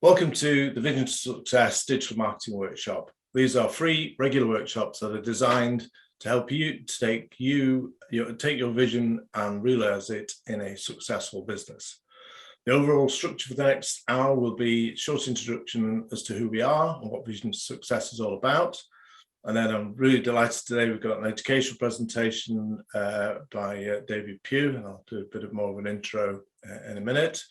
Welcome to the Vision to Success Digital Marketing Workshop. These are free, regular workshops that are designed to help you to take your vision and realize it in a successful business. The overall structure for the next hour will be a short introduction as to who we are and what Vision to Success is all about. And then I'm really delighted today we've got an educational presentation by David Pugh, and I'll do a bit more of an intro in a minute.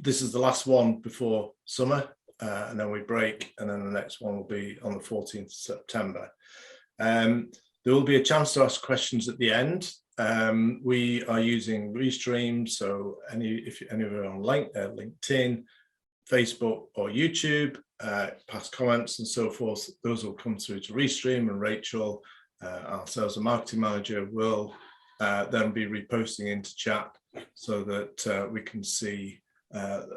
This is the last one before summer, and then we break, and then the next one will be on the 14th of September. There will be a chance to ask questions at the end. We are using Restream, so if you're on LinkedIn, Facebook or YouTube, past comments and so forth, those will come through to Restream, and Rachel, our sales and marketing manager, will then be reposting into chat so that we can see the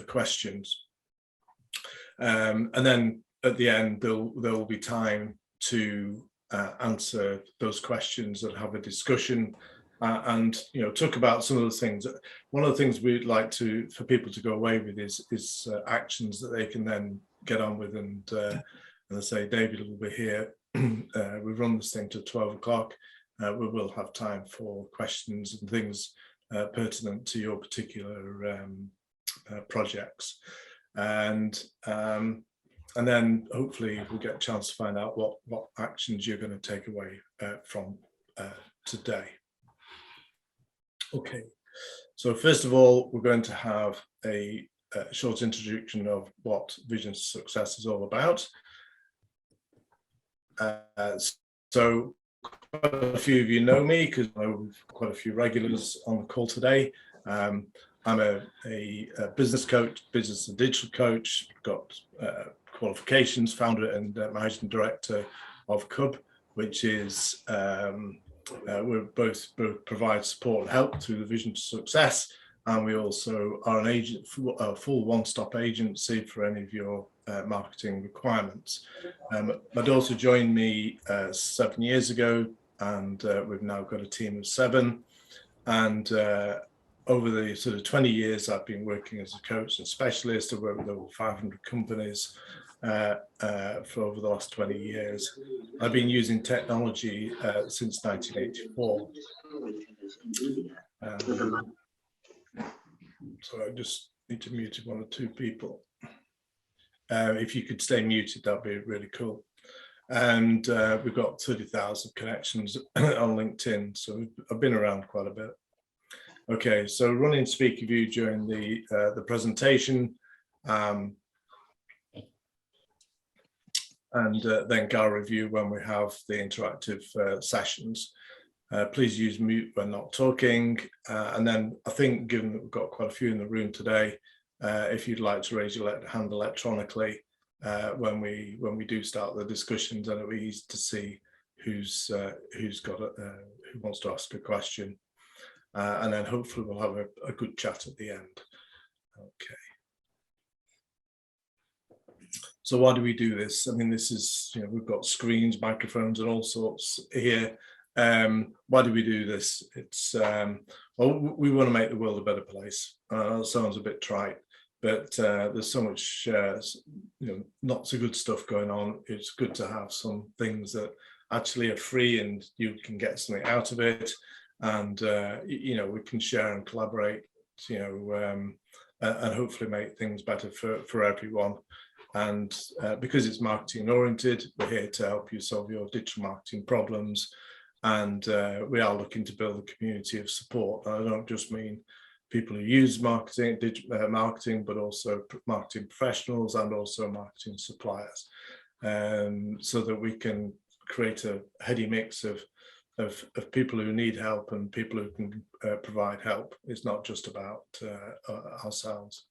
questions. And then at the end, there will be time to answer those questions and have a discussion and talk about some of the things. One of the things we'd like for people to go away with is actions that they can then get on with. And as I say, David will be here. We run this thing to 12 o'clock. We will have time for questions and things pertinent to your particular projects, and then hopefully we'll get a chance to find out what actions you're going to take away from today. Okay, so first of all, we're going to have a short introduction of what Vision to Success is all about. So quite a few of you know me because I know we've quite a few regulars on the call today. I'm a business coach, business and digital coach, got qualifications, founder and managing director of Cub, which is we both provide support and help through the Vision to Success, and we also are a full one-stop agency for any of your marketing requirements. My daughter joined me 7 years ago, and we've now got a team of 7. And over the sort of 20 years I've been working as a coach and specialist, I've worked with over 500 companies for over the last 20 years. I've been using technology since 1984. So I just need to mute one or two people. If you could stay muted, that'd be really cool. And we've got 30,000 connections on LinkedIn, so I've been around quite a bit. Okay, so running speaker view during the presentation, and then gallery view when we have the interactive sessions. Please use mute when not talking. And then I think, given that we've got quite a few in the room today, if you'd like to raise your hand electronically when we do start the discussions, then it'll be easy to see who wants to ask a question, and then hopefully we'll have a good chat at the end. Okay. So why do we do this? I mean, this is, we've got screens, microphones, and all sorts here. Why do we do this? It's well, we want to make the world a better place. That sounds a bit trite, but there's so much not so good stuff going on. It's good to have some things that actually are free and you can get something out of it, and we can share and collaborate, and hopefully make things better for everyone. And because it's marketing oriented, we're here to help you solve your digital marketing problems. And we are looking to build a community of support. And I don't just mean people who use marketing, but also marketing professionals and also marketing suppliers, so that we can create a heady mix of people who need help and people who can provide help. It's not just about ourselves.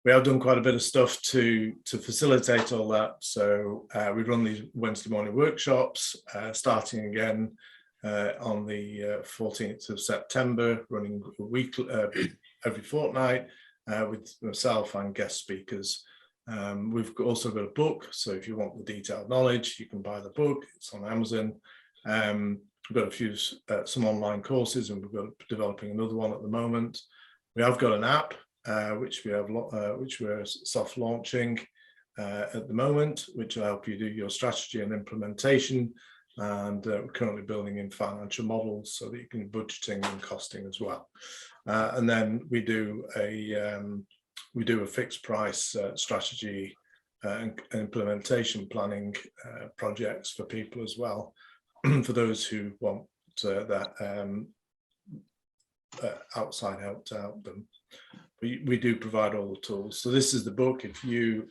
We have done quite a bit of stuff to facilitate all that. So we run these Wednesday morning workshops, starting again on the 14th of September, running a week every fortnight with myself and guest speakers. We've also got a book, so if you want the detailed knowledge, you can buy the book. It's on Amazon. we've got a few some online courses, and we've got developing another one at the moment. We have got an app which we're soft launching at the moment, which will help you do your strategy and implementation. And we're currently building in financial models so that you can budgeting and costing as well. And then we do a fixed price strategy and implementation planning projects for people as well, for those who want that outside help to help them. We do provide all the tools. So this is the book. If you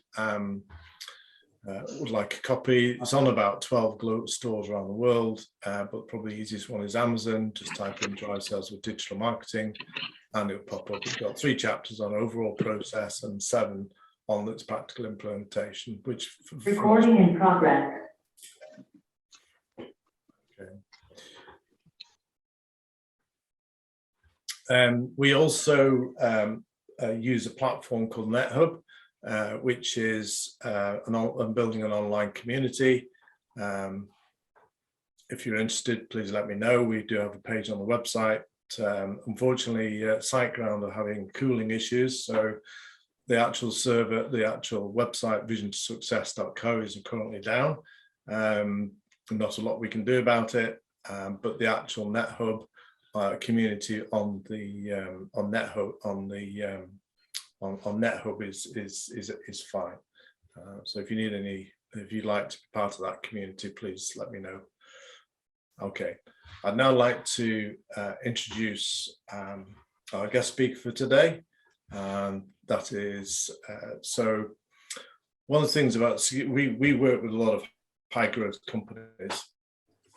would like a copy, it's on about 12 stores around the world, but probably the easiest one is Amazon. Just type in Drive Sales with Digital Marketing and it'll pop up. It's got 3 chapters on overall process and 7 on its practical implementation, which recording in progress. Okay. We also use a platform called NetHub, which is building an online community. If you're interested, please let me know. We do have a page on the website. Unfortunately, SiteGround are having cooling issues, so the actual server, the actual website visiontosuccess.co is currently down. Not a lot we can do about it, but the actual NetHub community on NetHub is fine. So if you'd like to be part of that community, please let me know. Okay, I'd now like to introduce our guest speaker for today. That is, so one of the things about, we work with a lot of high growth companies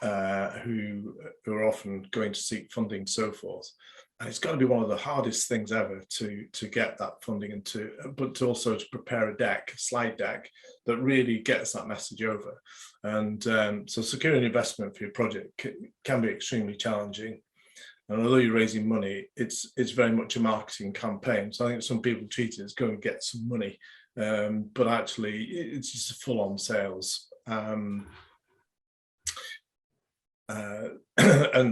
who are often going to seek funding and so forth. And it's got to be one of the hardest things ever to get that funding and but also to prepare a slide deck that really gets that message over. And so securing investment for your project can be extremely challenging. And although you're raising money, it's very much a marketing campaign. So I think some people treat it as go and get some money, but actually it's just a full-on sales. And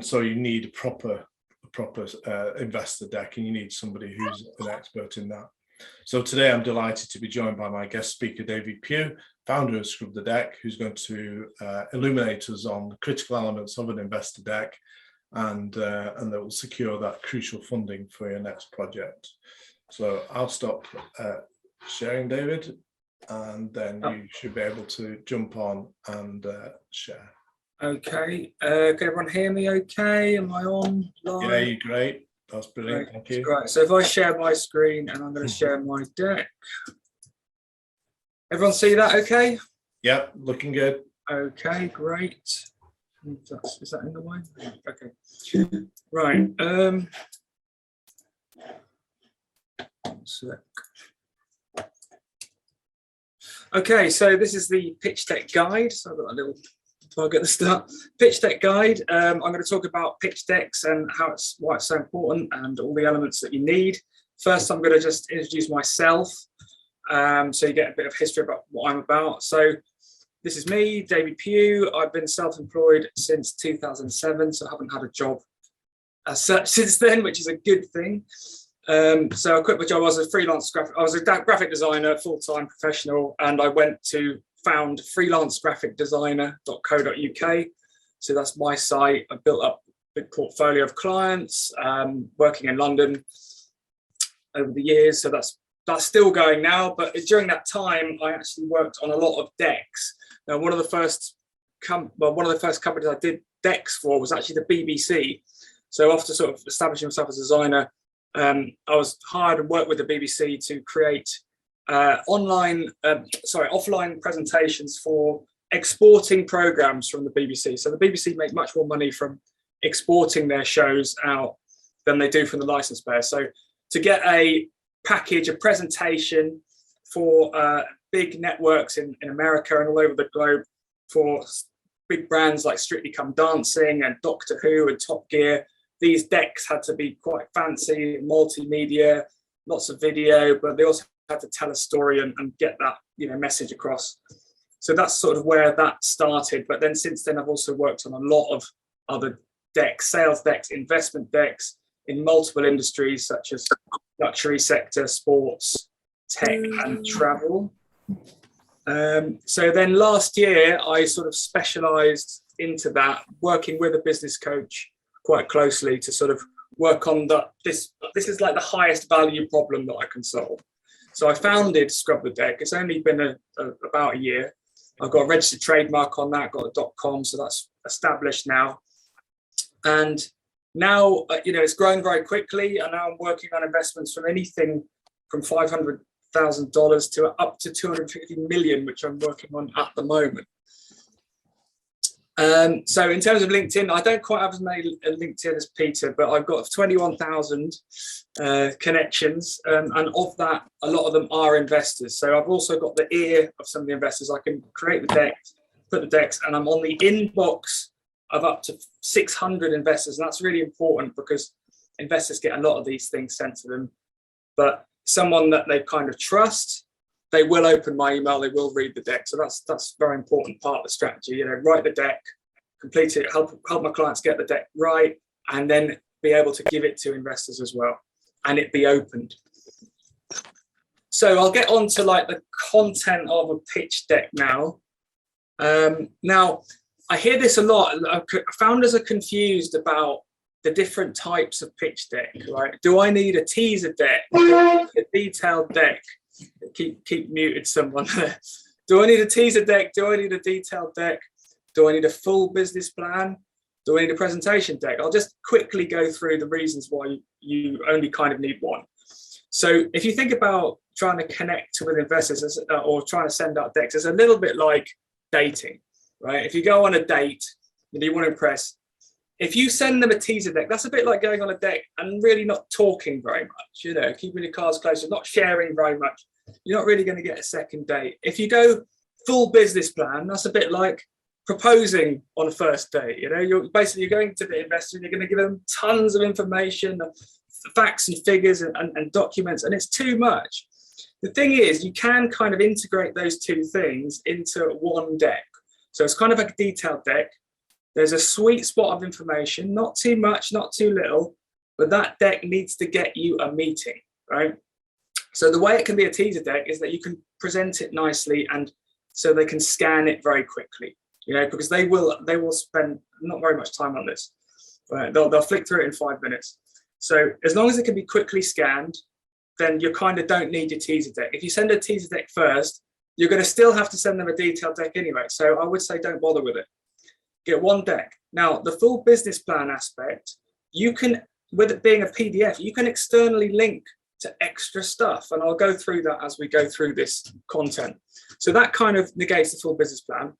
so you need a proper investor deck, and you need somebody who's an expert in that. So today I'm delighted to be joined by my guest speaker, David Pugh, founder of Scrub the Deck, who's going to illuminate us on the critical elements of an investor deck and that will secure that crucial funding for your next project. So I'll stop sharing, David, and then you should be able to jump on and share. Okay, can everyone hear me okay? Am I on live? Yeah, you're great. That's brilliant, Great. thank you. Right, so if I share my screen and I'm going to share my deck. Everyone see that okay? Yep, looking good. Okay, great. Is that in the way? Okay. Right. Okay, so this is the pitch deck guide. So I've got a little plug at the start. Pitch deck guide. I'm going to talk about pitch decks and why it's so important and all the elements that you need. First, I'm going to just introduce myself, so you get a bit of history about what I'm about. So this is me, David Pugh. I've been self-employed since 2007, so I haven't had a job as such since then, which is a good thing. So I quit my job. I was a freelance graphic designer, full-time professional, and I went to found freelancegraphicdesigner.co.uk. So that's my site. I built up a big portfolio of clients working in London over the years. So that's still going now. But during that time, I actually worked on a lot of decks. Now, one of the first companies I did decks for was actually the BBC. So after sort of establishing myself as a designer, I was hired and worked with the BBC to create offline presentations for exporting programs from the BBC. So the BBC make much more money from exporting their shows out than they do from the license payer. So to get a package, a presentation for big networks in America and all over the globe for big brands like Strictly Come Dancing and Doctor Who and Top Gear, these decks had to be quite fancy, multimedia, lots of video, but they also had to tell a story and get that message across. So that's sort of where that started. But then since then, I've also worked on a lot of other decks, sales decks, investment decks in multiple industries such as luxury sector, sports, tech, and travel. So then last year, I sort of specialized into that, working with a business coach quite closely to sort of work on this is like the highest value problem that I can solve. So I founded Scrub the Deck. It's only been about a year. I've got a registered trademark on that, got a .com, so that's established now. And now, it's grown very quickly, and now I'm working on investments from anything from $500,000 to up to 250 million, which I'm working on at the moment. So in terms of LinkedIn, I don't quite have as many LinkedIn as Peter, but I've got 21,000 connections, and of that, a lot of them are investors. So I've also got the ear of some of the investors. I can create the deck, put the decks, and I'm on the inbox of up to 600 investors, and that's really important because investors get a lot of these things sent to them. But someone that they kind of trust, they will open my email, they will read the deck. So that's a very important part of the strategy. Write the deck, complete it, help my clients get the deck right, and then be able to give it to investors as well, and it be opened. So I'll get on to like the content of a pitch deck now. Now, I hear this a lot. Founders are confused about the different types of pitch deck, right? Do I need a teaser deck, a detailed deck? Keep muted someone. Do I need a teaser deck? Do I need a detailed deck? Do I need a full business plan? Do I need a presentation deck? I'll just quickly go through the reasons why you only kind of need one. So if you think about trying to connect with investors or trying to send out decks, it's a little bit like dating, right? If you go on a date and you want to impress, if you send them a teaser deck, that's a bit like going on a date and really not talking very much, keeping your cards close, not sharing very much. You're not really going to get a second date. If you go full business plan, that's a bit like proposing on a first date. You're going to the investor and you're going to give them tons of information, facts and figures and documents, and it's too much. The thing is, you can kind of integrate those two things into one deck. So it's kind of like a detailed deck. There's a sweet spot of information, not too much, not too little, but that deck needs to get you a meeting, right? So the way it can be a teaser deck is that you can present it nicely, and so they can scan it very quickly, because they will spend not very much time on this. Right? They'll flick through it in 5 minutes. So as long as it can be quickly scanned, then you kind of don't need your teaser deck. If you send a teaser deck first, you're going to still have to send them a detailed deck anyway. So I would say don't bother with it. Get one deck. Now, the full business plan aspect, you can, with it being a PDF, you can externally link to extra stuff. And I'll go through that as we go through this content. So that kind of negates the full business plan.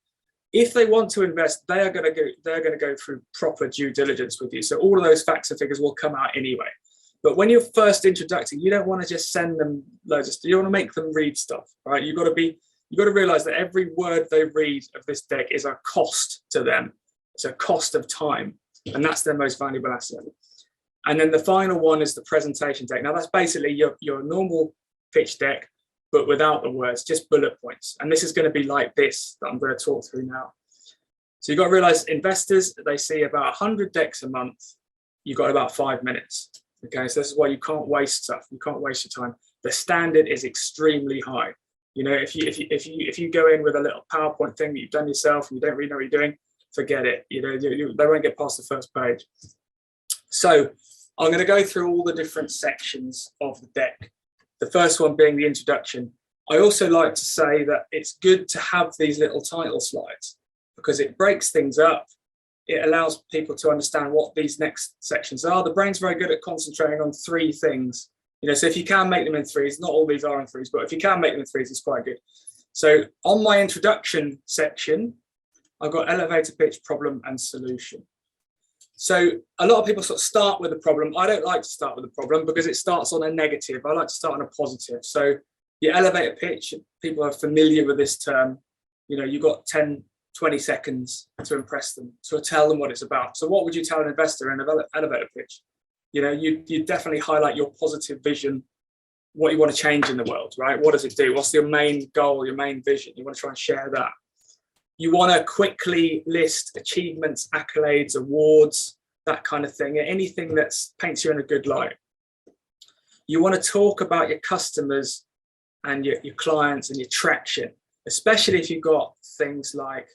If they want to invest, they're going to go through proper due diligence with you. So all of those facts and figures will come out anyway. But when you're first introducing, you don't want to just send them loads of stuff. You want to make them read stuff, right? You've got to realize that every word they read of this deck is a cost to them. It's a cost of time, and that's their most valuable asset. And then the final one is the presentation deck. Now that's basically your normal pitch deck, but without the words, just bullet points. And this is going to be like this that I'm going to talk through now. So you've got to realize investors, they see about 100 decks a month. You've got about 5 minutes. Okay, so this is why you can't waste stuff. You can't waste your time. The standard is extremely high. If you go in with a little PowerPoint thing that you've done yourself and you don't really know what you're doing, forget it. They won't get past the first page. So I'm going to go through all the different sections of the deck. The first one being the introduction. I also like to say that it's good to have these little title slides because it breaks things up. It allows people to understand what these next sections are. The brain's very good at concentrating on 3 things. So if you can make them in 3s, not all these are in 3s, but if you can make them in 3s, it's quite good. So on my introduction section, I've got elevator pitch, problem and solution. So a lot of people sort of start with a problem. I don't like to start with a problem because it starts on a negative. I like to start on a positive. So your elevator pitch, people are familiar with this term. You've got 10, 20 seconds to impress them, to tell them what it's about. So what would you tell an investor in an elevator pitch? You definitely highlight your positive vision, what you want to change in the world, right? What does it do? What's your main goal, your main vision? You want to try and share that. You want to quickly list achievements, accolades, awards, that kind of thing, anything that paints you in a good light. You want to talk about your customers and your clients and your traction, especially if you've got things like,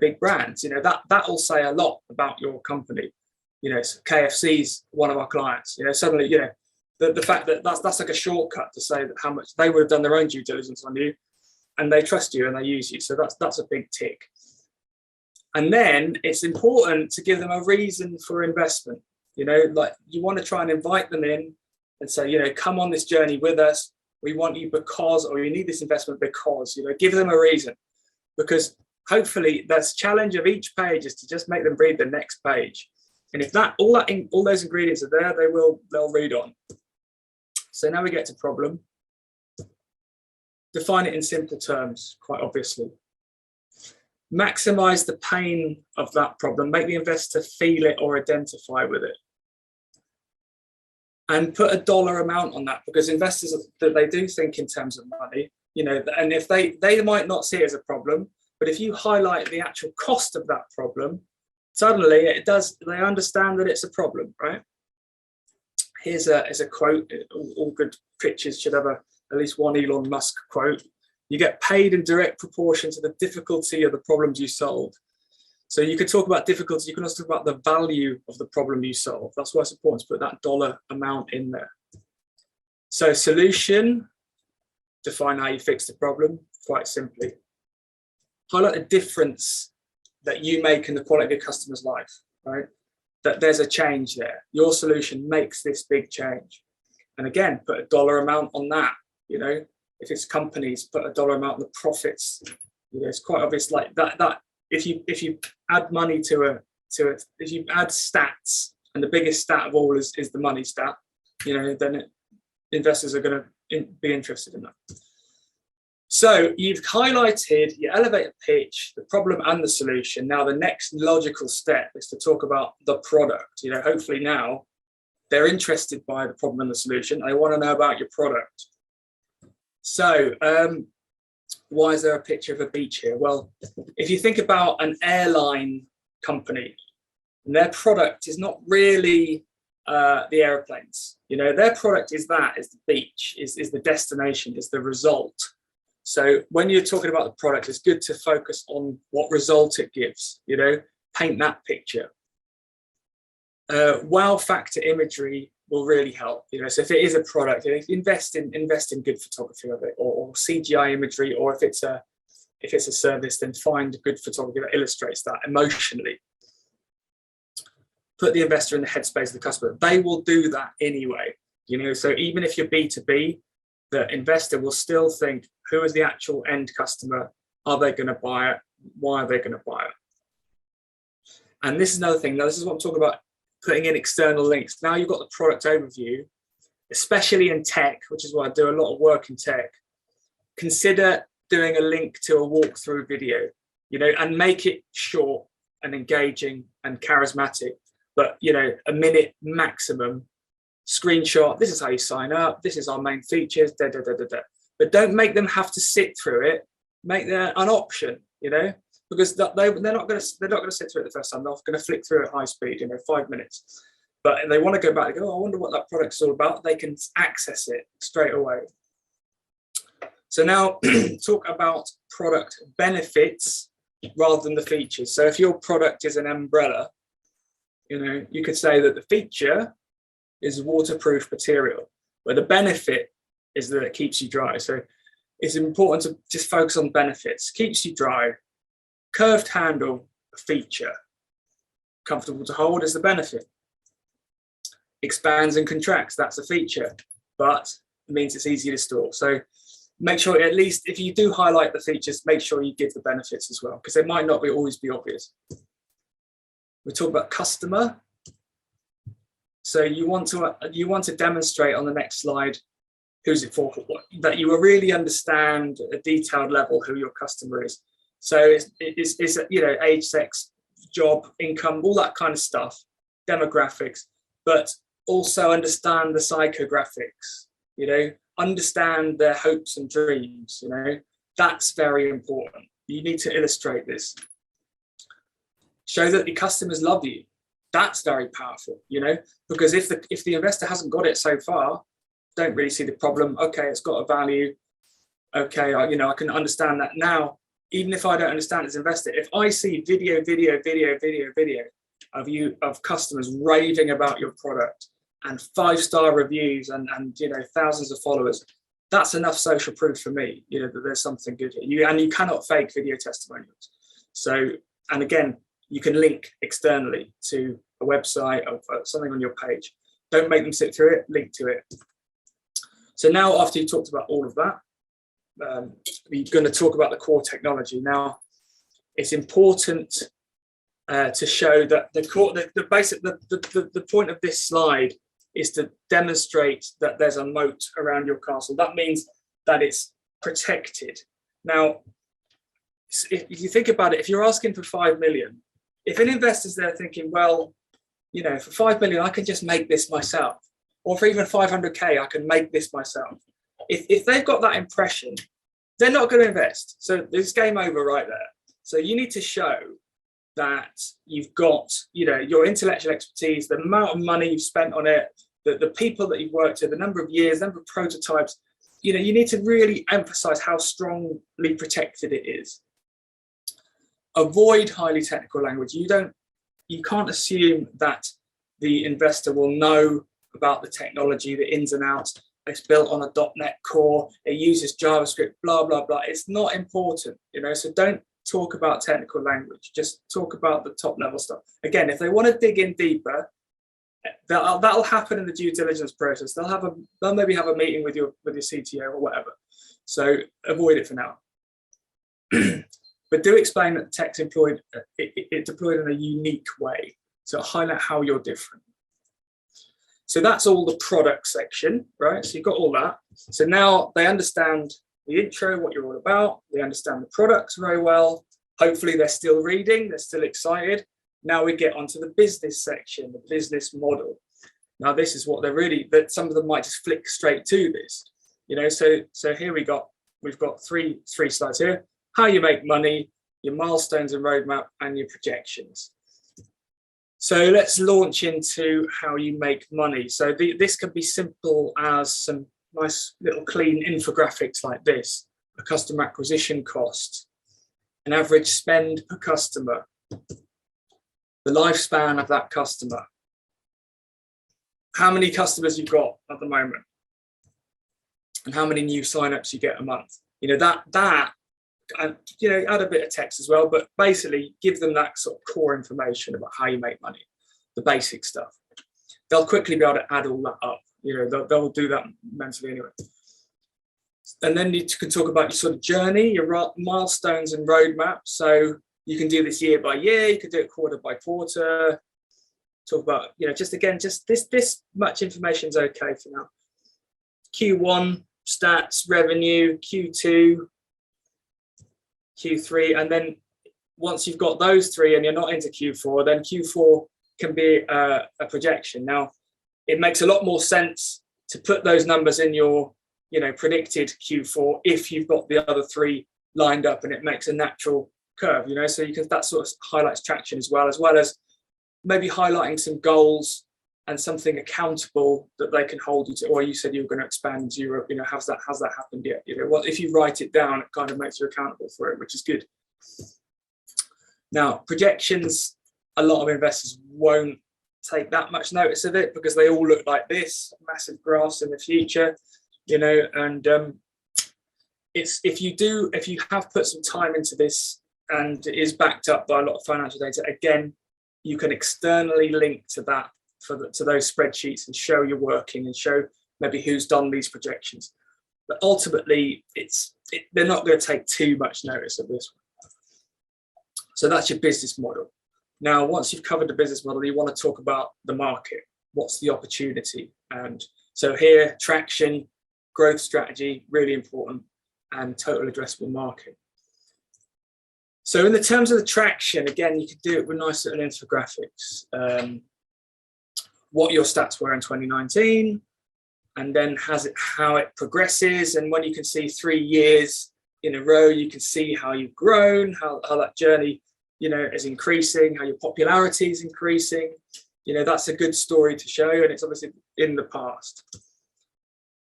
big brands, that will say a lot about your company. So KFC's one of our clients, suddenly, the fact that that's like a shortcut to say that how much they would have done their own due diligence on you, and they trust you and they use you. So that's a big tick. And then it's important to give them a reason for investment. Like you want to try and invite them in and say, come on this journey with us. We want you because, or you need this investment because, give them a reason. Because hopefully the challenge of each page is to just make them read the next page. And if all those ingredients are there, they'll read on. So now we get to problem. Define it in simple terms, quite obviously. Maximize the pain of that problem. Make the investor feel it or identify with it. And put a dollar amount on that, because investors, they do think in terms of money, and if they might not see it as a problem, but if you highlight the actual cost of that problem, suddenly they understand that it's a problem, right? Here's a quote. All good pitches should have at least one Elon Musk quote. You get paid in direct proportion to the difficulty of the problems you solve. So you could talk about difficulty. You can also talk about the value of the problem you solve. That's why it's important to put that dollar amount in there. So solution, define how you fix the problem, quite simply. Highlight the difference that you make in the quality of your customer's life, right? That there's a change there. Your solution makes this big change. And again, put a dollar amount on that. If it's companies, put a dollar amount on the profits. It's quite obvious, like that. If you add money to it, if you add stats, and the biggest stat of all is the money stat, then investors are going to be interested in that. So you've highlighted your elevator pitch, the problem and the solution. Now the next logical step is to talk about the product. Hopefully now they're interested by the problem and the solution. They want to know about your product. So why is there a picture of a beach here? Well, if you think about an airline company, and their product is not really the airplanes. Their product is the beach, is the destination, is the result. So when you're talking about the product, it's good to focus on what result it gives, paint that picture. Wow factor imagery will really help. So if it is a product, invest in good photography of it, or CGI imagery, or if it's a service, then find good photography that illustrates that emotionally. Put the investor in the headspace of the customer. They will do that anyway. So even if you're B2B, the investor will still think, who is the actual end customer? Are they going to buy it? Why are they going to buy it? And this is another thing. Now, this is what I'm talking about, putting in external links. Now you've got the product overview, especially in tech, which is why I do a lot of work in tech. Consider doing a link to a walkthrough video, and make it short and engaging and charismatic, but, a minute maximum. Screenshot, this is how you sign up, this is our main features, but don't make them have to sit through it. Make that an option, because they're not going to sit through it the first time. They're going to flick through at high speed, 5 minutes. But they want to go back and go, I wonder what that product's all about. They can access it straight away. So now talk about product benefits rather than the features. So if your product is an umbrella, you could say that the feature is waterproof material, but the benefit is that it keeps you dry. So it's important to just focus on benefits. Keeps you dry. Curved handle, a feature. Comfortable to hold is the benefit. Expands and contracts, that's a feature, but it means it's easy to store. So make sure, at least if you do highlight the features, make sure you give the benefits as well, because they might not always be obvious. We talk about customer. So you want to demonstrate on the next slide who's it for, that you will really understand at a detailed level who your customer is. So it's age, sex, job, income, all that kind of stuff, demographics, but also understand the psychographics, understand their hopes and dreams, that's very important. You need to illustrate this. Show that the customers love you. That's very powerful, you know, because if the investor hasn't got it so far, don't really see the problem. Okay, it's got a value. Okay, I can understand that now. Even if I don't understand as an investor, if I see video of customers raving about your product and 5-star reviews and thousands of followers, that's enough social proof for me, that there's something good here. You cannot fake video testimonials. So, and again, you can link externally to a website or something on your page. Don't make them sit through it, link to it. So now, after you talked about all of that, we're going to talk about the core technology. Now, it's important to show that the point of this slide is to demonstrate that there's a moat around your castle. That means that it's protected. Now, if you think about it, if you're asking for 5 million, if an investor's there thinking, well, for 5 million, I can just make this myself, or for even 500K, I can make this myself. If they've got that impression, they're not going to invest. So there's game over right there. So you need to show that you've got, your intellectual expertise, the amount of money you've spent on it, the people that you've worked with, the number of years, number of prototypes. You need to really emphasize how strongly protected it is. Avoid highly technical language. You can't assume that the investor will know about the technology, the ins and outs. It's built on a .NET core. It uses JavaScript, blah, blah, blah. It's not important, so don't talk about technical language. Just talk about the top level stuff. Again, if they want to dig in deeper, that'll happen in the due diligence process. They'll maybe have a meeting with your CTO or whatever. So avoid it for now. But do explain that the tech's deployed in a unique way. So highlight how you're different. So that's all the product section, right? So you've got all that. So now they understand the intro, what you're all about. They understand the products very well. Hopefully they're still reading, they're still excited. Now we get onto the business section, the business model. Now this is what that some of them might just flick straight to this. So here we've got three slides here. How you make money, your milestones and roadmap, and your projections. So let's launch into how you make money. So this could be simple as some nice little clean infographics like this: a customer acquisition cost, an average spend per customer, the lifespan of that customer, how many customers you've got at the moment, and how many new signups you get a month. And add a bit of text as well, but basically give them that sort of core information about how you make money, the basic stuff. They'll quickly be able to add all that up. They'll do that mentally anyway. And then you can talk about your sort of journey, your milestones and roadmap. So you can do this year by year, you can do it quarter by quarter. Talk about, just this much information is okay for now. Q1, stats, revenue, Q2, Q3, and then once you've got those three and you're not into Q4, then Q4 can be a projection. Now, it makes a lot more sense to put those numbers in your, predicted Q4 if you've got the other three lined up and it makes a natural curve, so that sort of highlights traction as well as maybe highlighting some goals and something accountable that they can hold you to. Or you said you were going to expand to Europe, has that happened yet? If you write it down, it kind of makes you accountable for it, which is good. Now, projections, a lot of investors won't take that much notice of it because they all look like this, massive graphs in the future, and if you have put some time into this and it is backed up by a lot of financial data, again, you can externally link to that to those spreadsheets and show you're working and show maybe who's done these projections. But ultimately, they're not going to take too much notice of this one. So that's your business model. Now, once you've covered the business model, you want to talk about the market. What's the opportunity? And so here, traction, growth strategy, really important, and total addressable market. So in the terms of the traction, again, you could do it with nice little infographics. What your stats were in 2019, and then how it progresses, and when you can see 3 years in a row, you can see how you've grown, how that journey, is increasing, how your popularity is increasing. That's a good story to show, and it's obviously in the past.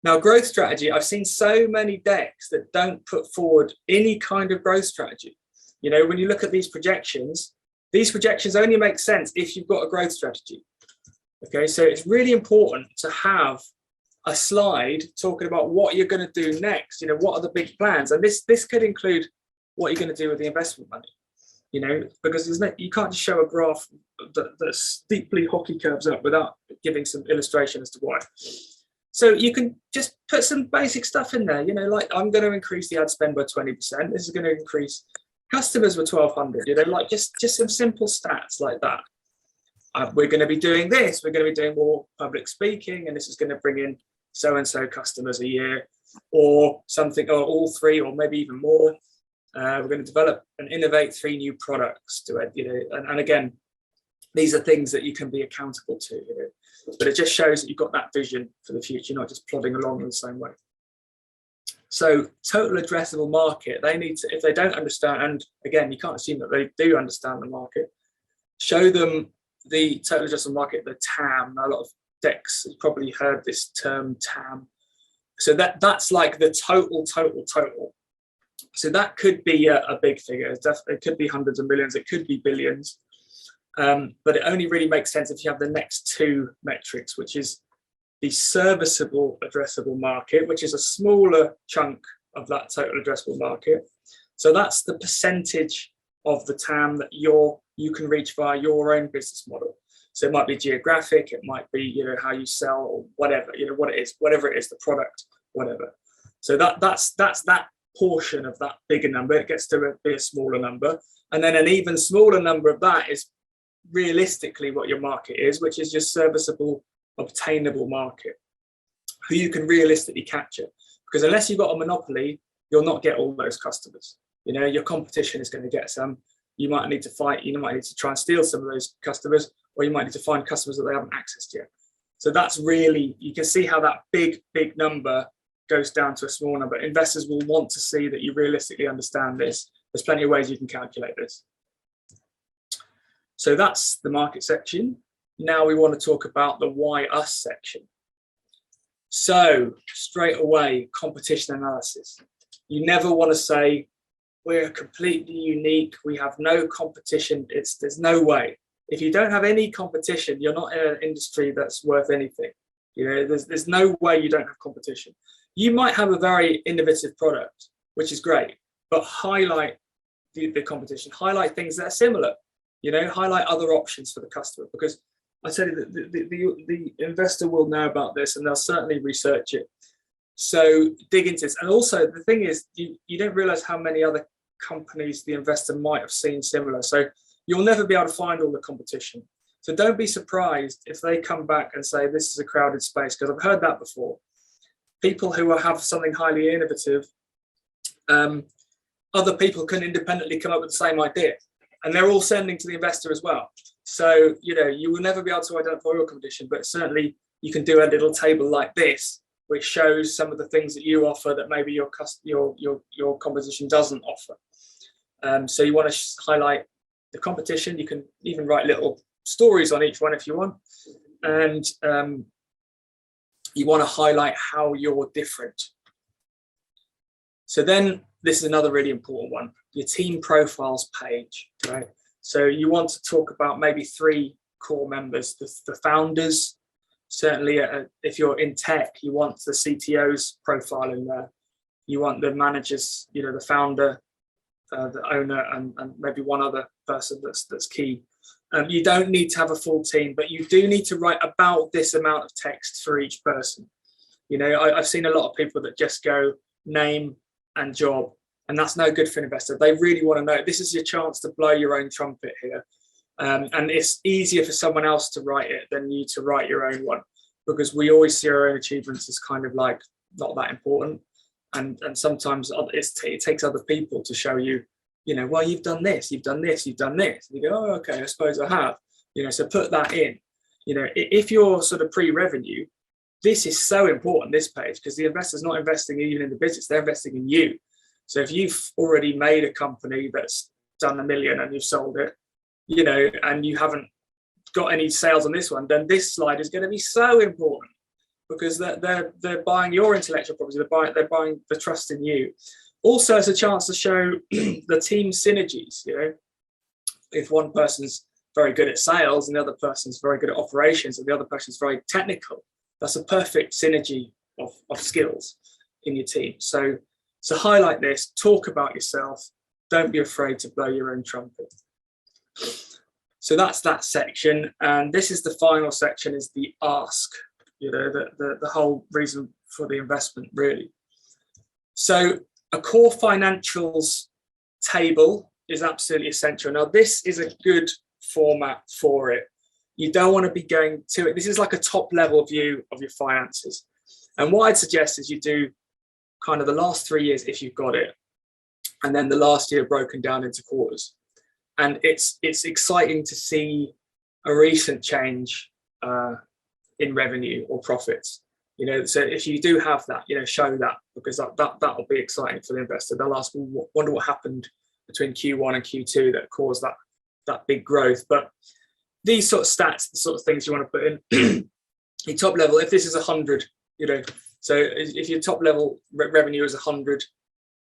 Now, growth strategy, I've seen so many decks that don't put forward any kind of growth strategy. When you look at these projections only make sense if you've got a growth strategy. Okay, so it's really important to have a slide talking about what you're going to do next. What are the big plans? And this could include what you're going to do with the investment money. Because you can't just show a graph that steeply hockey curves up without giving some illustration as to why. So you can just put some basic stuff in there, like I'm going to increase the ad spend by 20%. This is going to increase customers with 1,200, like just some simple stats like that. We're going to be doing this. We're going to be doing more public speaking, and this is going to bring in so-and-so customers a year, or something, or all three, or maybe even more. We're going to develop and innovate 3 new products to it, and again, these are things that you can be accountable to, but it just shows that you've got that vision for the future, not just plodding along in the same way. So total addressable market, they need to, if they don't understand, and again, you can't assume that they do understand the market, show them the total addressable market, the TAM. A lot of decks have probably heard this term TAM. So that's like the total. So that could be a big figure. It could be hundreds of millions, it could be billions. But it only really makes sense if you have the next 2 metrics, which is the serviceable addressable market, which is a smaller chunk of that total addressable market. So that's the percentage of the TAM that you can reach via your own business model. So it might be geographic, it might be how you sell, or whatever, what it is, whatever it is, the product, whatever. So that's that portion of that bigger number. It gets to be a smaller number, and then an even smaller number of that is realistically what your market is, which is your serviceable, obtainable market, who you can realistically capture. Because unless you've got a monopoly, you'll not get all those customers. Your competition is going to get some. You might need to fight, you might need to try and steal some of those customers, or you might need to find customers that they haven't accessed yet. So that's really, you can see how that big number goes down to a small number. Investors will want to see that you realistically understand this. There's plenty of ways you can calculate this. So that's the market section. Now we want to talk about the why us section. So straight away, competition analysis. You never want to say, we're completely unique, we have no competition. There's no way. If you don't have any competition, you're not in an industry that's worth anything. There's no way you don't have competition. You might have a very innovative product, which is great, but highlight the competition, highlight things that are similar, highlight other options for the customer, because I tell you that the investor will know about this, and they'll certainly research it. So dig into this. And also the thing is, you don't realize how many other companies the investor might have seen similar. So you'll never be able to find all the competition. So don't be surprised if they come back and say, this is a crowded space, because I've heard that before. People who have something highly innovative, other people can independently come up with the same idea, and they're all sending to the investor as well. So, you will never be able to identify your competition, but certainly you can do a little table like this, which shows some of the things that you offer that maybe your competition doesn't offer. So you want to highlight the competition. You can even write little stories on each one if you want. And you want to highlight how you're different. So then this is another really important one, your team profiles page, right? So you want to talk about maybe 3 core members, the founders. Certainly, if you're in tech, you want the CTO's profile in there. You want the managers, the founder, the owner, and maybe one other person that's key. You don't need to have a full team, but you do need to write about this amount of text for each person. I've seen a lot of people that just go name and job, and that's no good for an investor. They really want to know. This is your chance to blow your own trumpet here. And it's easier for someone else to write it than you to write your own one, because we always see our own achievements as kind of like not that important. And sometimes it takes other people to show you, well, you've done this, you've done this, you've done this. And you go, oh, okay, I suppose I have. So put that in. If you're sort of pre-revenue, this is so important, this page, because the investor's not investing even in the business, they're investing in you. So if you've already made a company that's done 1 million and you've sold it, you know, and you haven't got any sales on this one, then this slide is going to be so important, because they're buying your intellectual property, they're buying the trust in you. Also, it's a chance to show the team synergies. You know, if one person's very good at sales and the other person's very good at operations and the other person's very technical, that's a perfect synergy of skills in your team. So highlight this, talk about yourself, don't be afraid to blow your own trumpet. So that's that section, and this is the final section, is the ask, you know, the whole reason for the investment, really. So a core financials table is absolutely essential. Now, this is a good format for it. You don't want to be going to it. This is like a top level view of your finances. And what I'd suggest is you do kind of the last 3 years if you've got it, and then the last year broken down into quarters. And it's exciting to see a recent change in revenue or profits. You know, so if you do have that, you know, show that, because that'll be exciting for the investor. They'll ask, well, wonder what happened between Q1 and Q2 that caused that big growth. But these sort of stats, the sort of things you want to put in your top level. If this is 100, you know, so if your top level revenue is 100,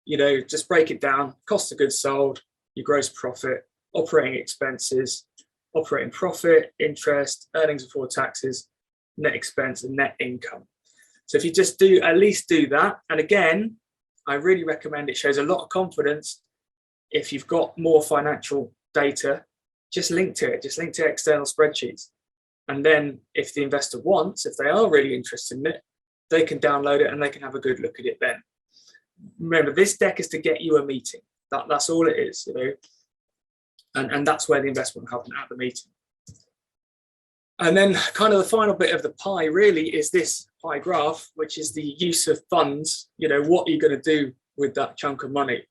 you know, just break it down: cost of goods sold, your gross profit, operating expenses, operating profit, interest, earnings before taxes, net expense, and net income. So if you just at least do that, and again, I really recommend, it shows a lot of confidence. If you've got more financial data, just link to it, external spreadsheets. And then if the investor wants, if they are really interested in it, they can download it and they can have a good look at it then. Remember, this deck is to get you a meeting. That's all it is, you know. And that's where the investment will happen, at the meeting. And then kind of the final bit of the pie really is this pie graph, which is the use of funds. You know, what are you going to do with that chunk of money?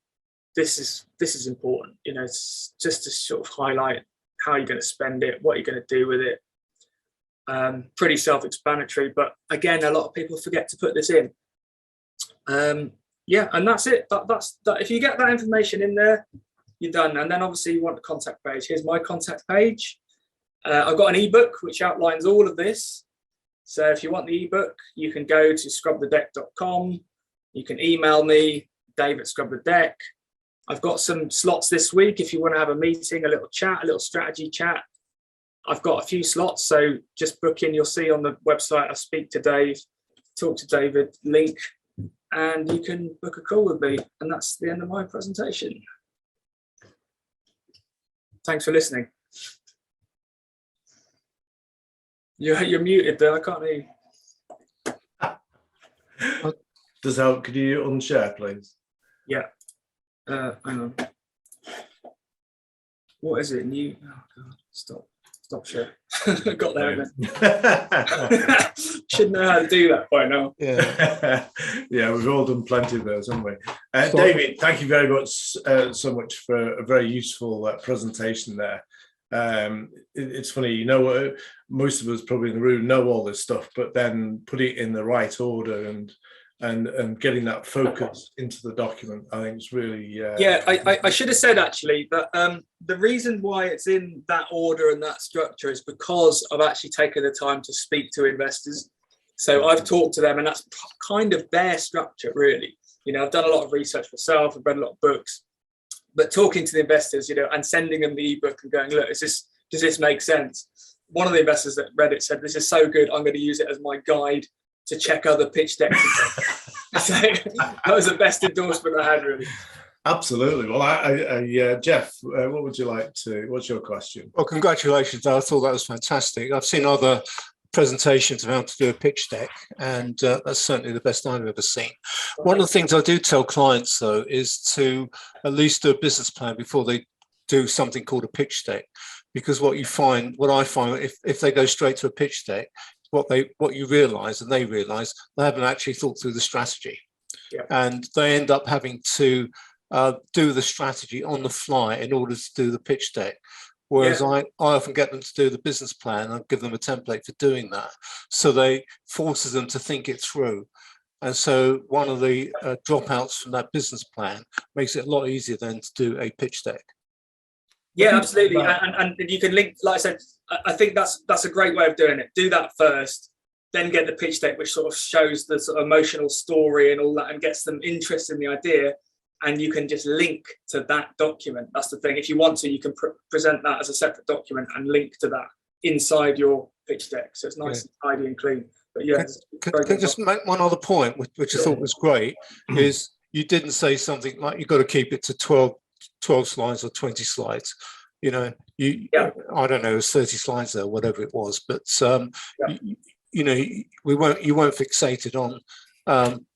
This is important, you know, it's just to sort of highlight how you're going to spend it, what you're going to do with it. Pretty self-explanatory, but again, a lot of people forget to put this in. Yeah, and that's it. That's if you get that information in there, you're done. And then obviously you want the contact page. Here's my contact page. I've got an ebook which outlines all of this. So if you want the ebook, you can go to scrubthedeck.com. You can email me, dave@scrubthedeck. I've got some slots this week if you want to have a meeting, a little chat, a little strategy chat. I've got a few slots, so just book in. You'll see on the website, I speak to Dave, talk to David, link, and you can book a call with me. And that's the end of my presentation. Thanks for listening. You're muted there, I can't hear you. Does help. Could you unshare, please? Yeah. Hang on. What is it? New? Oh God! Stop share. Got there again. Should know how to do that by now. Yeah. Yeah, we've all done plenty of those, haven't we? David, thank you very much so much for a very useful presentation there. It's funny, you know, most of us probably in the room know all this stuff, but then put it in the right order and getting that focus into the document, I think is really yeah. I should have said actually that the reason why it's in that order and that structure is because I've actually taken the time to speak to investors. So I've talked to them, and that's kind of their structure, really. You know, I've done a lot of research myself, I've read a lot of books, but talking to the investors, you know, and sending them the ebook and going, look, does this make sense? One of the investors that read it said, this is so good, I'm going to use it as my guide to check other pitch decks. So that was the best endorsement I had, really. Absolutely. Well, Jeff, what would you like to? What's your question? Well, congratulations. I thought that was fantastic. I've seen other presentations of how to do a pitch deck, and that's certainly the best I've ever seen. One of the things I do tell clients, though, is to at least do a business plan before they do something called a pitch deck, because what I find, if they go straight to a pitch deck, what you realise, and they realise, they haven't actually thought through the strategy. Yeah. And they end up having to do the strategy on the fly in order to do the pitch deck. Whereas I often get them to do the business plan and give them a template for doing that. So they forces them to think it through. And so one of the dropouts from that business plan makes it a lot easier then to do a pitch deck. Yeah, absolutely. And you can link, like I said, I think that's a great way of doing it. Do that first, then get the pitch deck, which sort of shows the sort of emotional story and all that, and gets them interested in the idea. And you can just link to that document. That's the thing. If you want to, you can present that as a separate document and link to that inside your pitch deck. So it's nice and tidy and clean. But yeah, can I just make one other point, which I thought was great, is you didn't say something like you've got to keep it to 12 slides or 20 slides. You know, I don't know, it was 30 slides there, whatever it was, but you know, you won't fixate it on.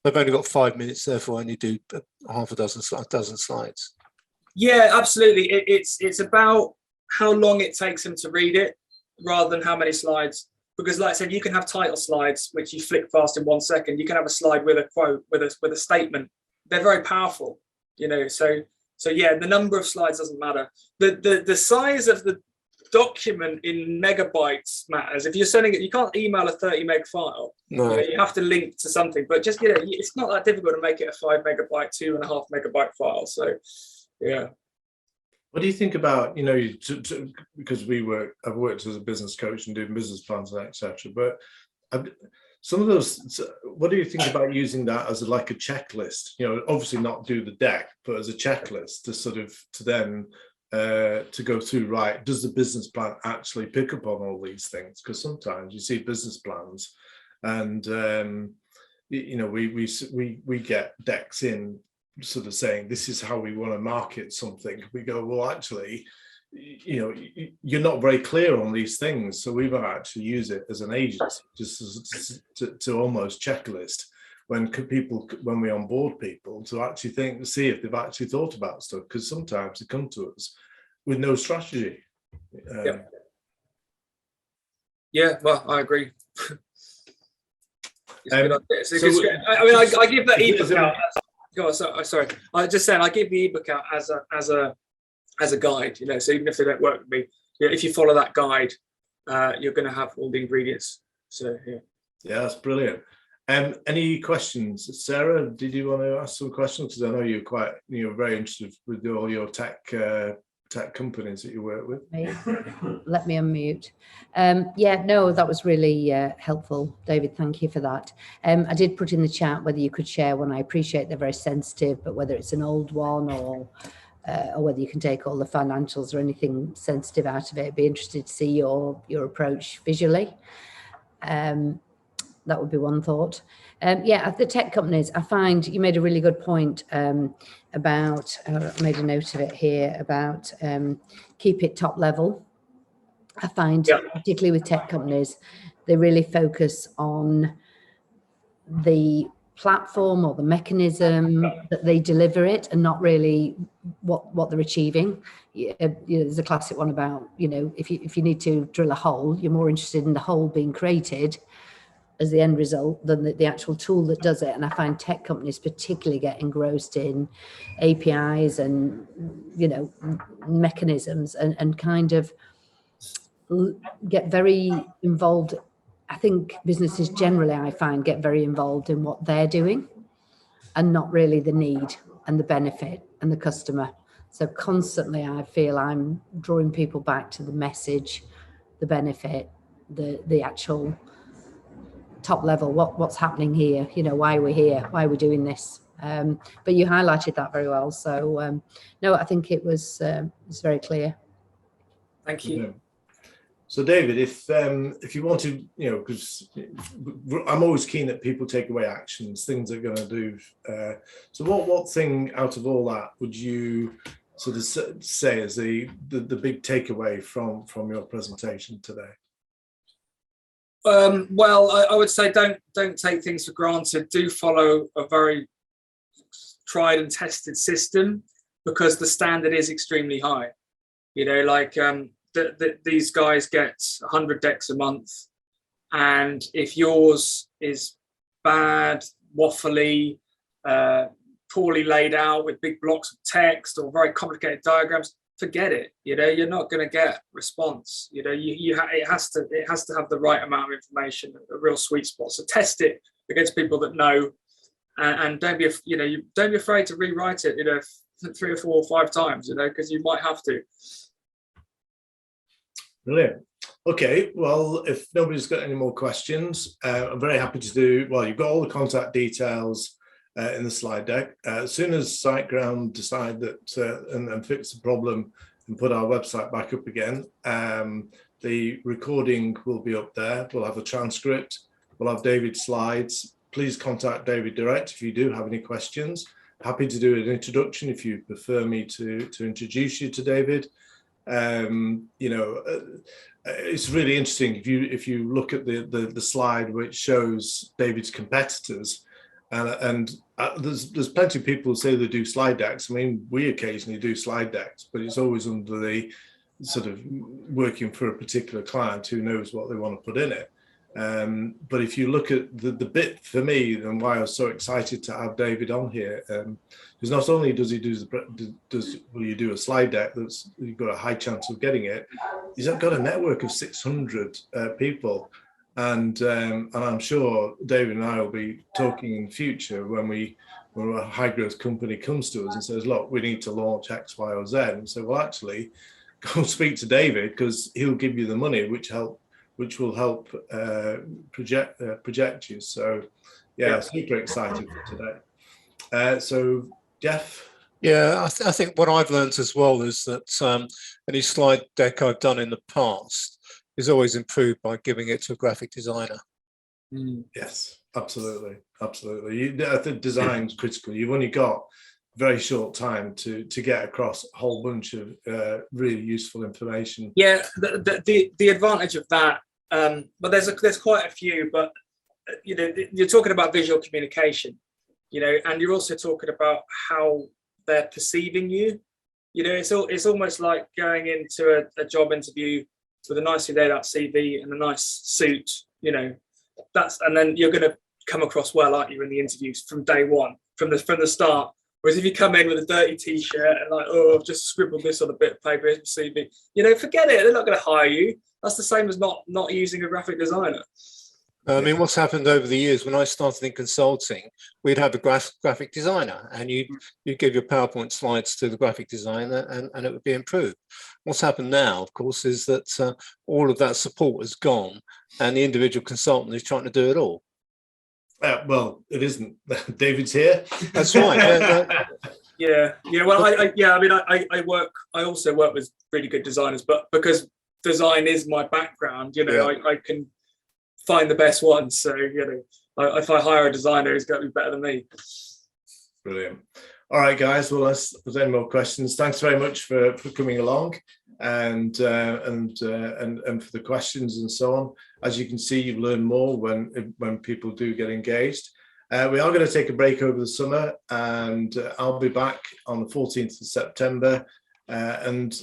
They've only got 5 minutes, therefore only do half a dozen slides. Yeah, absolutely. It's about how long it takes them to read it, rather than how many slides. Because, like I said, you can have title slides which you flick past in 1 second. You can have a slide with a quote, with a statement. They're very powerful, you know. So yeah, the number of slides doesn't matter. The size of the document in megabytes matters. If you're sending it, you can't email a 30 meg file. No. You know, you have to link to something. But just, you know, it's not that difficult to make it a 5 megabyte, 2.5 megabyte file. So yeah. What do you think about, you know, because I've worked as a business coach and doing business plans and etc. But some of those, what do you think about using that as like a checklist? You know, obviously not do the deck, but as a checklist to sort of to go through. Right, does the business plan actually pick up on all these things? Because sometimes you see business plans, and you know, we get decks in, sort of saying this is how we want to market something. We go, well, actually, you know, you're not very clear on these things, so we've actually used it as an agency just to almost checklist when we onboard people, to actually see if they've actually thought about stuff, because sometimes they come to us with no strategy. Yeah, well, I agree. I mean, I give that ebook out. Oh, sorry. I was just saying, I give the ebook out as a guide, you know. So even if they don't work with me, you know, if you follow that guide, you're going to have all the ingredients. So yeah, that's brilliant. Any questions, Sarah? Did you want to ask some questions? Because I know you're very interested with all your tech companies that you work with. Let me unmute. Yeah, no, that was really helpful, David. Thank you for that. I did put in the chat whether you could share one. I appreciate they're very sensitive, but whether it's an old one or whether you can take all the financials or anything sensitive out of it, I'd be interested to see your approach visually. That would be one thought. Yeah, the tech companies, I find you made a really good point about, I made a note of it here, about keep it top level. I find, particularly with tech companies, they really focus on the platform or the mechanism that they deliver it, and not really what they're achieving. You know, there's a classic one about, you know, if you need to drill a hole, you're more interested in the hole being created as the end result than the actual tool that does it. And I find tech companies particularly get engrossed in APIs and, you know, mechanisms, and kind of get very involved. I think businesses generally, I find, get very involved in what they're doing and not really the need and the benefit and the customer. So constantly I feel I'm drawing people back to the message, the benefit, the actual top level, what's happening here, you know, why we're here, why we're doing this. But you highlighted that very well. So no, I think it's very clear. Thank you. Yeah. So David, if you want to, you know, because I'm always keen that people take away actions, things they're going to do. So what thing out of all that would you sort of say as the big takeaway from your presentation today? Well, I would say don't take things for granted. Do follow a very tried and tested system, because the standard is extremely high. You know, like these guys get 100 decks a month, and if yours is bad, waffly, poorly laid out with big blocks of text or very complicated diagrams, forget it. You know, you're not going to get response. You know, it has to have the right amount of information, a real sweet spot. So test it against people that know, and don't be, don't be afraid to rewrite it, 3 or 4 or 5 times, because you might have to. Brilliant. Okay, well, if nobody's got any more questions, I'm very happy to do, well, you've got all the contact details in the slide deck. As soon as SiteGround decide that and fix the problem and put our website back up again, the recording will be up there. We'll have a transcript, we'll have David's slides. Please contact David direct if you do have any questions. Happy to do an introduction if you prefer me to introduce you to David. It's really interesting if you look at the slide which shows David's competitors, and there's plenty of people who say they do slide decks. I mean, we occasionally do slide decks, but it's always under the sort of working for a particular client who knows what they want to put in it. But if you look at the bit for me and why I was so excited to have David on here, because not only does he will you do a slide deck that's you've got a high chance of getting it, he's got a network of 600 people, and I'm sure David and I will be talking in the future when a high growth company comes to us and says, look, we need to launch X, Y, or Z, and so well actually go speak to David because he'll give you the money which will help project you. So yeah, super excited for today. So Jeff? Yeah, I think what I've learned as well is that any slide deck I've done in the past is always improved by giving it to a graphic designer. Yes, absolutely. I think design's critical. You've only got very short time to get across a whole bunch of really useful information. Yeah, the advantage of that, but there's quite a few, but you're talking about visual communication, and you're also talking about how they're perceiving you. It's almost like going into a job interview with a nicely laid out CV and a nice suit, and then you're going to come across well, aren't you, in the interviews from day one, from the start. Whereas if you come in with a dirty t-shirt and like, oh, I've just scribbled this on a bit of paper, here's my CV, forget it. They're not going to hire you. That's the same as not using a graphic designer. I mean, what's happened over the years, when I started in consulting, we'd have a graphic designer and you'd give your PowerPoint slides to the graphic designer and it would be improved. What's happened now, of course, is that all of that support has gone and the individual consultant is trying to do it all. Well, it isn't. David's here. That's right. Yeah. Well, I also work with really good designers, but because design is my background, I can find the best ones. So, if I hire a designer, he's got to be better than me. Brilliant. All right, guys. Well, if there's any more questions, thanks very much for coming along and for the questions and so on. As you can see, you've learned more when people do get engaged. We are going to take a break over the summer, and I'll be back on the 14th of September. And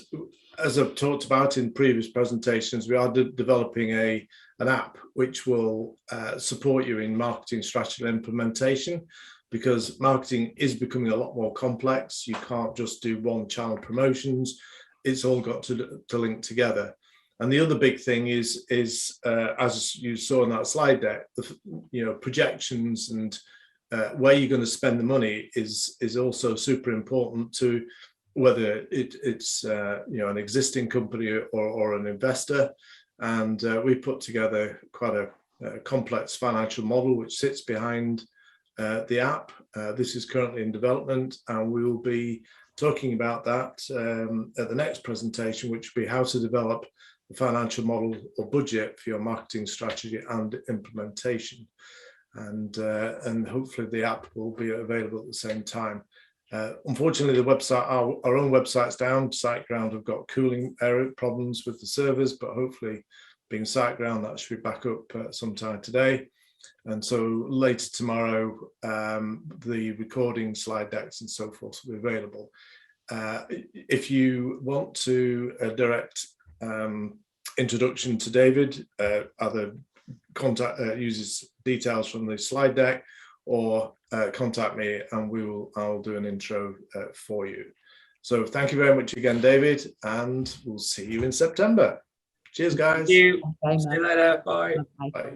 as I've talked about in previous presentations, we are developing an app which will support you in marketing strategy and implementation, because marketing is becoming a lot more complex. You can't just do one channel promotions. It's all got to link together. And the other big thing is as you saw in that slide deck, projections and where you're going to spend the money is also super important to whether it's an existing company or an investor. And we put together quite a complex financial model which sits behind the app. This is currently in development, and we will be talking about that at the next presentation, which will be how to develop the financial model or budget for your marketing strategy and implementation. And hopefully the app will be available at the same time. Unfortunately, the website, our own website's down. SiteGround have got cooling error problems with the servers, but hopefully, being SiteGround, that should be back up sometime today. And so later tomorrow, the recording, slide decks, and so forth will be available. If you want to direct introduction to David, either contact uses details from the slide deck, or contact me and I'll do an intro for you. So thank you very much again, David, and we'll see you in September. Cheers, guys. Thank you. See you later. Bye. Bye. Bye.